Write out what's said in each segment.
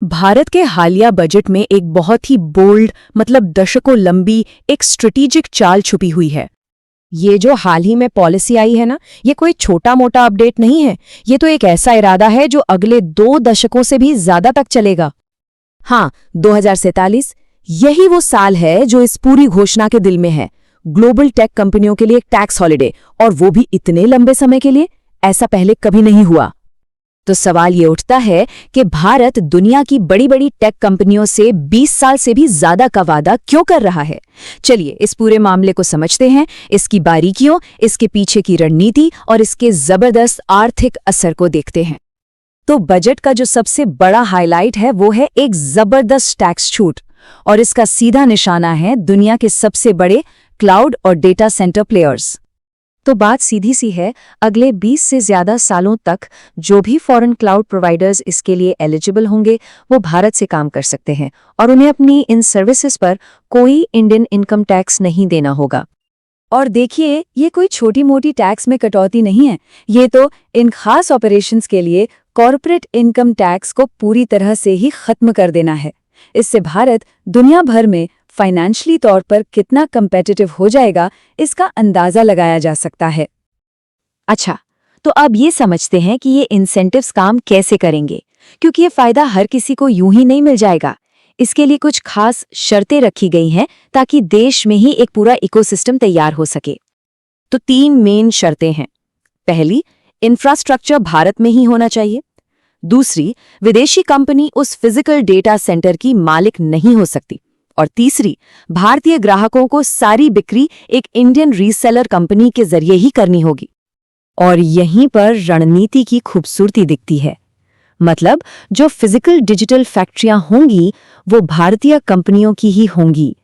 भारत के हालिया बजट में एक बहुत ही बोल्ड मतलब दशकों लंबी एक स्ट्रेटेजिक चाल छुपी हुई है। ये जो हाल ही में पॉलिसी आई है ना, ये कोई छोटा मोटा अपडेट नहीं है। ये तो एक ऐसा इरादा है जो अगले 2 दशकों से भी ज्यादा तक चलेगा। हाँ, 2047 यही वो साल है जो इस पूरी घोषणा के दिल में है। ग्लोबल टेक कंपनियों के लिए एक टैक्स हॉलिडे, और वो भी इतने लंबे समय के लिए। ऐसा पहले कभी नहीं हुआ। तो सवाल ये उठता है कि भारत दुनिया की बड़ी बड़ी टेक कंपनियों से 20 साल से भी ज्यादा का वादा क्यों कर रहा है। चलिए इस पूरे मामले को समझते हैं, इसकी बारीकियों, इसके पीछे की रणनीति और इसके जबरदस्त आर्थिक असर को देखते हैं। तो बजट का जो सबसे बड़ा हाईलाइट है वो है एक जबरदस्त टैक्स छूट, और इसका सीधा निशाना है दुनिया के सबसे बड़े क्लाउड और डेटा सेंटर प्लेयर्स। तो बात सीधी सी है, अगले 20 से ज्यादा सालों तक जो भी फॉरेन क्लाउड प्रोवाइडर्स इसके लिए एलिजिबल होंगे वो भारत से काम कर सकते हैं, और उन्हें अपनी इन सर्विसेज पर कोई इंडियन इनकम टैक्स नहीं देना होगा। और देखिए, ये कोई छोटी मोटी टैक्स में कटौती नहीं है। ये तो इन खास ऑपरेशंस के लिए कॉर्पोरेट इनकम टैक्स को पूरी तरह से ही खत्म कर देना है। इससे भारत दुनिया भर में फाइनेंशियली तौर पर कितना कंपेटिटिव हो जाएगा, इसका अंदाजा लगाया जा सकता है। अच्छा, तो अब ये समझते हैं कि ये इंसेंटिव्स काम कैसे करेंगे, क्योंकि ये फायदा हर किसी को यूं ही नहीं मिल जाएगा। इसके लिए कुछ खास शर्तें रखी गई हैं ताकि देश में ही एक पूरा इकोसिस्टम तैयार हो सके। तो 3 मेन शर्तें हैं। पहली, इंफ्रास्ट्रक्चर भारत में ही होना चाहिए। दूसरी, विदेशी कंपनी उस फिजिकल डेटा सेंटर की मालिक नहीं हो सकती। और तीसरी, भारतीय ग्राहकों को सारी बिक्री एक इंडियन रीसेलर कंपनी के जरिए ही करनी होगी। और यहीं पर रणनीति की खूबसूरती दिखती है। मतलब जो फिजिकल डिजिटल फैक्ट्रियां होंगी वो भारतीय कंपनियों की ही होंगी।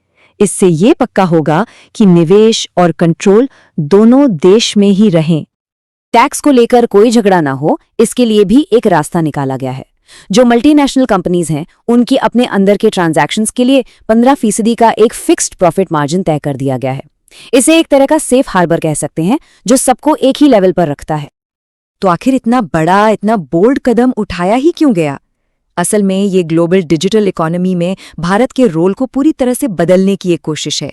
इससे ये पक्का होगा कि निवेश और कंट्रोल दोनों देश में ही रहें। टैक्स को लेकर कोई झगड़ा ना हो, इसके लिए भी एक रास्ता निकाला गया है। जो मल्टीनेशनल कंपनीज हैं उनकी अपने अंदर के ट्रांजैक्शंस के लिए 15% का एक फिक्स्ड प्रॉफिट मार्जिन तय कर दिया गया है। इसे एक तरह का सेफ हार्बर कह सकते हैं, जो सबको एक ही लेवल पर रखता है। तो आखिर इतना बड़ा, इतना बोल्ड कदम उठाया ही क्यों गया? असल में ये ग्लोबल डिजिटल इकोनॉमी में भारत के रोल को पूरी तरह से बदलने की एक कोशिश है।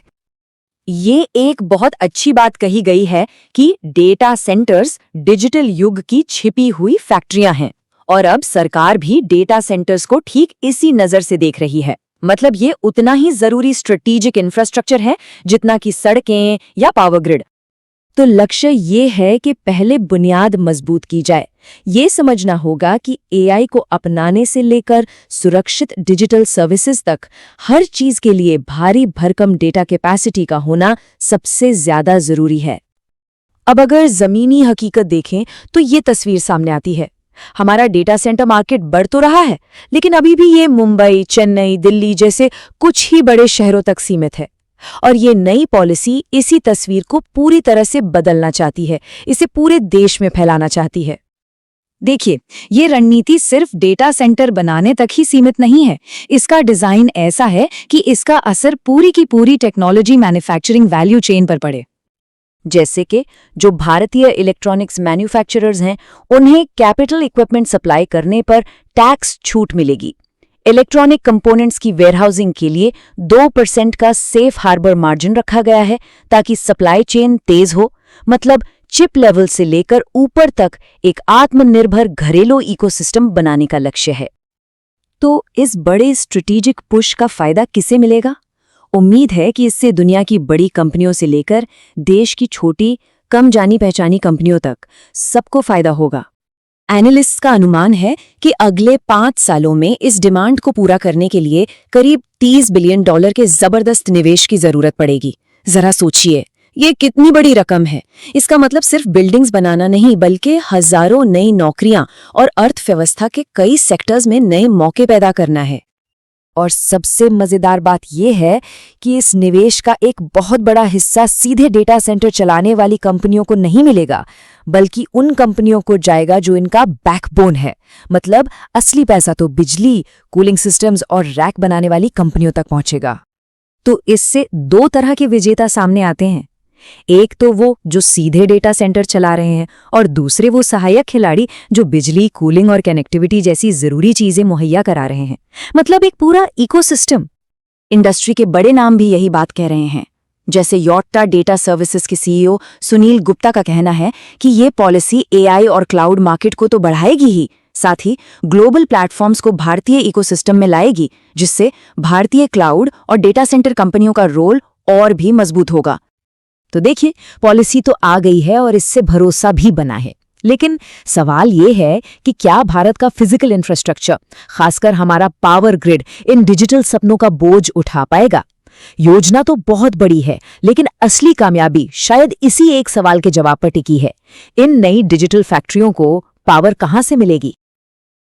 ये एक बहुत अच्छी बात कही गई है कि डेटा सेंटर्स डिजिटल युग की छिपी हुई फैक्ट्रियां हैं, और अब सरकार भी डेटा सेंटर्स को ठीक इसी नजर से देख रही है। मतलब ये उतना ही जरूरी स्ट्रेटेजिक इंफ्रास्ट्रक्चर है जितना कि सड़कें या पावर ग्रिड। तो लक्ष्य ये है कि पहले बुनियाद मजबूत की जाए। ये समझना होगा कि एआई को अपनाने से लेकर सुरक्षित डिजिटल सर्विसेज तक हर चीज के लिए भारी भरकम डेटा कैपेसिटी का होना सबसे ज्यादा जरूरी है। अब अगर जमीनी हकीकत देखें तो ये तस्वीर सामने आती है। हमारा डेटा सेंटर मार्केट बढ़ तो रहा है, लेकिन अभी भी ये मुंबई, चेन्नई, दिल्ली जैसे कुछ ही बड़े शहरों तक सीमित है। और ये नई पॉलिसी इसी तस्वीर को पूरी तरह से बदलना चाहती है, इसे पूरे देश में फैलाना चाहती है। देखिए, ये रणनीति सिर्फ डेटा सेंटर बनाने तक ही सीमित नहीं है। इसका डिजाइन ऐसा है कि इसका असर पूरी की पूरी टेक्नोलॉजी मैन्युफैक्चरिंग वैल्यू चेन पर पड़े। जैसे कि जो भारतीय इलेक्ट्रॉनिक्स मैन्युफैक्चरर्स हैं, उन्हें कैपिटल इक्विपमेंट सप्लाई करने पर टैक्स छूट मिलेगी। इलेक्ट्रॉनिक कंपोनेंट्स की वेयरहाउसिंग के लिए 2% का सेफ हार्बर मार्जिन रखा गया है ताकि सप्लाई चेन तेज हो। मतलब चिप लेवल से लेकर ऊपर तक एक आत्मनिर्भर घरेलू इकोसिस्टम बनाने का लक्ष्य है। तो इस बड़े स्ट्रेटेजिक पुश का फायदा किसे मिलेगा? उम्मीद है कि इससे दुनिया की बड़ी कंपनियों से लेकर देश की छोटी, कम जानी पहचानी कंपनियों तक सबको फायदा होगा। एनालिस्ट्स का अनुमान है कि अगले 5 सालों में इस डिमांड को पूरा करने के लिए करीब $30 बिलियन के जबरदस्त निवेश की जरूरत पड़ेगी। जरा सोचिए, ये कितनी बड़ी रकम है। इसका मतलब सिर्फ बिल्डिंग्स बनाना नहीं, बल्कि हजारों नई नौकरियां और अर्थव्यवस्था के कई सेक्टर्स में नए मौके पैदा करना है। और सबसे मजेदार बात यह है कि इस निवेश का एक बहुत बड़ा हिस्सा सीधे डेटा सेंटर चलाने वाली कंपनियों को नहीं मिलेगा, बल्कि उन कंपनियों को जाएगा जो इनका बैकबोन है। मतलब असली पैसा तो बिजली, कूलिंग सिस्टम्स और रैक बनाने वाली कंपनियों तक पहुंचेगा। तो इससे 2 तरह के विजेता सामने आते हैं। एक तो वो जो सीधे डेटा सेंटर चला रहे हैं और दूसरे वो सहायक खिलाड़ी जो बिजली, कूलिंग और कनेक्टिविटी जैसी जरूरी चीजें मुहैया करा रहे हैं। मतलब एक पूरा इकोसिस्टम। इंडस्ट्री के बड़े नाम भी यही बात कह रहे हैं। जैसे योट्टा डेटा सर्विसेज के सीईओ सुनील गुप्ता का कहना है कि ये पॉलिसी एआई और क्लाउड मार्केट को तो बढ़ाएगी ही, साथ ही ग्लोबल प्लेटफॉर्म्स को भारतीय इकोसिस्टम में लाएगी, जिससे भारतीय क्लाउड और डेटा सेंटर कंपनियों का रोल और भी मजबूत होगा। तो देखिए, पॉलिसी तो आ गई है और इससे भरोसा भी बना है, लेकिन सवाल ये है कि क्या भारत का फिजिकल इंफ्रास्ट्रक्चर, खासकर हमारा पावर ग्रिड, इन डिजिटल सपनों का बोझ उठा पाएगा? योजना तो बहुत बड़ी है, लेकिन असली कामयाबी शायद इसी एक सवाल के जवाब पर टिकी है। इन नई डिजिटल फैक्ट्रियों को पावर कहां से मिलेगी?